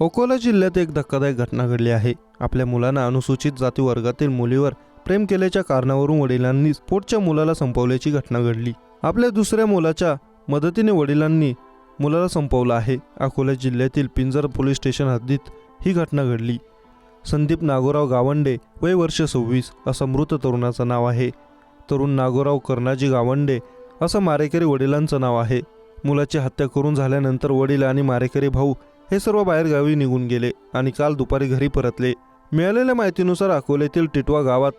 अकोला जिल्ह्यात एक धक्कादायक घटना घडली आहे। आपल्या मुलांना अनुसूचित जाती वर्गातील मुलीवर प्रेम केल्याच्या कारणावरून वडिलांनी पोटच्या मुलाला संपवल्याची घटना घडली। आपल्या दुसऱ्या मुलाच्या मदतीने वडिलांनी मुलाला संपवलं आहे। अकोला जिल्ह्यातील पिंजर पोलीस स्टेशन हद्दीत ही घटना घडली। संदीप नागोराव गावंडे, वय वर्ष 26 असं मृत तरुणाचं नाव आहे। तरुण नागोराव कर्णाजी गावंडे असं मारेकरी वडिलांचं नाव आहे। मुलाची हत्या करून झाल्यानंतर वडील आणि मारेकरी भाऊ हे सर्व बाहेरगावी निघून गेले आणि काल दुपारी घरी परतले। मिळालेल्या माहितीनुसार अकोल्यातील टिटवा गावात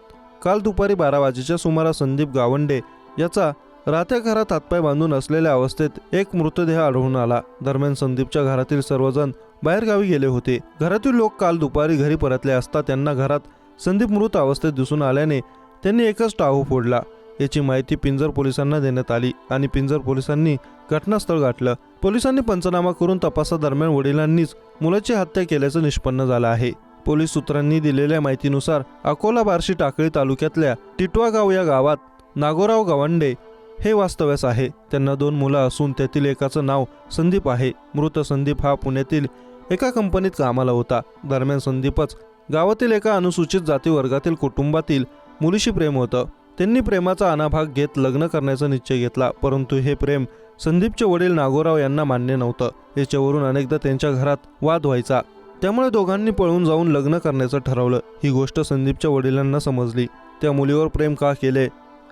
काल दुपारी 12 वाजेच्या सुमारास संदीप गावंडे याचा राहत्या घरात हातपाय बांधून असलेल्या अवस्थेत एक मृतदेह आढळून आला। दरम्यान संदीपच्या घरातील सर्वजण बाहेरगावी गेले होते। घरातील लोक काल दुपारी घरी परतले असता त्यांना घरात संदीप मृत अवस्थेत दिसून आल्याने त्यांनी एकच टाहू फोडला। याची माहिती पिंजर पोलिसांना देण्यात आली आणि पिंजर पोलिसांनी घटनास्थळ गाठलं। पोलिसांनी पंचनामा करून तपासादरम्यान वडिलांनीच मुलाची हत्या केल्याचं निष्पन्न झालं आहे। पोलीस सूत्रांनी दिलेल्या माहितीनुसार अकोला बार्शी टाकळी तालुक्यातल्या टिटवा गाव या गावात नागोराव गावंडे हे वास्तव्यास आहे। त्यांना 2 मुलं असून त्यातील एकाचं नाव संदीप आहे। मृत संदीप हा पुण्यातील एका कंपनीत कामाला होता। दरम्यान संदीपच गावातील एका अनुसूचित जाती वर्गातील कुटुंबातील मुलीशी प्रेम होतं। त्यांनी प्रेमाचा अनाभाग घेत लग्न करण्याचा निश्चय घेतला, परंतु हे प्रेम संदीपचे वडील नागोराव यांना मान्य नव्हतं। याच्यावरून अनेकदा त्यांच्या घरात वाद व्हायचा, त्यामुळे दोघांनी पळून जाऊन लग्न करण्याचं ठरवलं। ही गोष्ट संदीपच्या वडिलांना समजली। त्या मुलीवर प्रेम का केले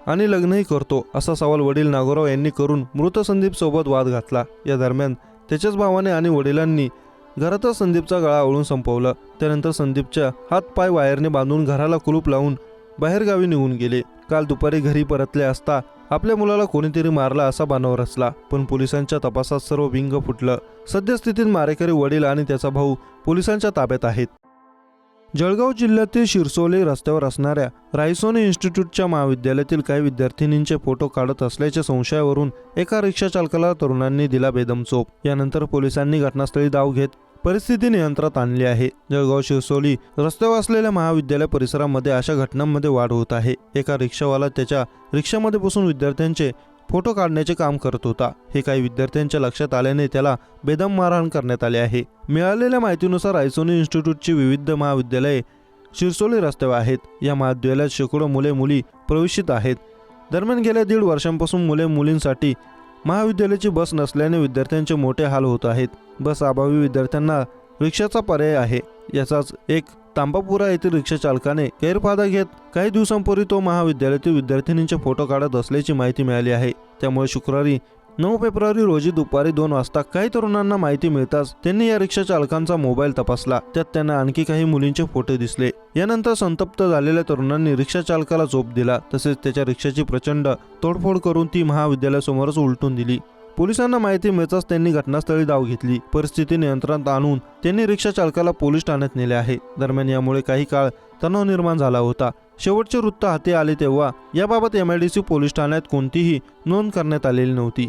आणि लग्नही करतो असा सवाल वडील नागोराव यांनी करून मृत संदीप सोबत वाद घातला। या दरम्यान त्याच्याच भावाने आणि वडिलांनी घरातच संदीपचा गळा आवळून संपवलं। त्यानंतर संदीपच्या हात पाय वायरने बांधून घराला कुलूप लावून बाहेरगावी निघून गेले। काल दुपारी घरी परतले असता आपल्या मुलाला कोणीतरी मारला असा बनाव रचला, पण पोलिसांच्या तपासात सर्व विंग फुटलं। सद्यस्थितीत मारेकरी वडील आणि त्याचा भाऊ पोलिसांच्या ताब्यात आहेत। जळगाव जिल्ह्यातील शिरसोली रस्त्यावर असणाऱ्या रायसोनी इन्स्टिट्यूटच्या महाविद्यालयातील काही विद्यार्थिनींचे फोटो काढत असल्याच्या संशयावरून एका रिक्षा चालकाला तरुणांनी दिला बेदम चोप। यानंतर पोलिसांनी घटनास्थळी धाव घेत परिस्थिती नियंत्रणात आणली आहे। जळगाव शिरसोली रस्त्यावर असलेल्या महाविद्यालय परिसरामध्ये अशा घटनांमध्ये वाढ होत आहे। एका रिक्षावाला त्याच्या रिक्षामध्ये बसून विद्यार्थ्यांचे फोटो काढण्याचे काम करत होता। हे काही विद्यार्थ्यांच्या लक्षात आल्याने त्याला बेदम मारहाण करण्यात आले आहे। मिळालेल्या माहितीनुसार रायसोनी इन्स्टिट्यूटची विविध महाविद्यालये शिरसोली रस्त्यावर आहेत। या महाविद्यालयात शेकडो मुले मुली प्रवेशित आहेत। दरम्यान गेल्या 1.5 वर्षांपासून मुले मुलींसाठी महाविद्यालयाची बस नसल्याने विद्यार्थ्यांचे मोठे हाल होत आहेत। बस अभावी विद्यार्थ्यांना रिक्षाचा पर्याय आहे। याचाच एक तांबापुरा येथील रिक्षा चालकाने गैरफायदा घेत काही दिवसांपूर्वी तो महाविद्यालयातील विद्यार्थिनींचे फोटो काढत असल्याची माहिती मिळाली आहे। त्यामुळे शुक्रवारी 9 फेब्रुवारी रोजी दुपारी 2 वाजता काही तरुणांना माहिती मिळताच त्यांनी या रिक्षा चालकांचा मोबाईल तपासला। त्यात त्यांना आणखी काही मुलींचे फोटो दिसले। यानंतर संतप्त झालेल्या तरुणांनी रिक्षा चालकाला चोप दिला, तसेच त्याच्या रिक्षाची प्रचंड तोडफोड करून ती महाविद्यालयासमोरच उलटून दिली। पोलिसांना माहिती मिळताच त्यांनी घटनास्थळी धाव घेतली। परिस्थिती नियंत्रणात आणून त्यांनी रिक्षा चालकाला पोलीस ठाण्यात नेले आहे। दरम्यान यामुळे काही काळ तणाव निर्माण झाला होता। शेवटचे वृत्त हाती आले तेव्हा याबाबत MIDC पोलीस ठाण्यात कोणतीही नोंद करण्यात आलेली नव्हती।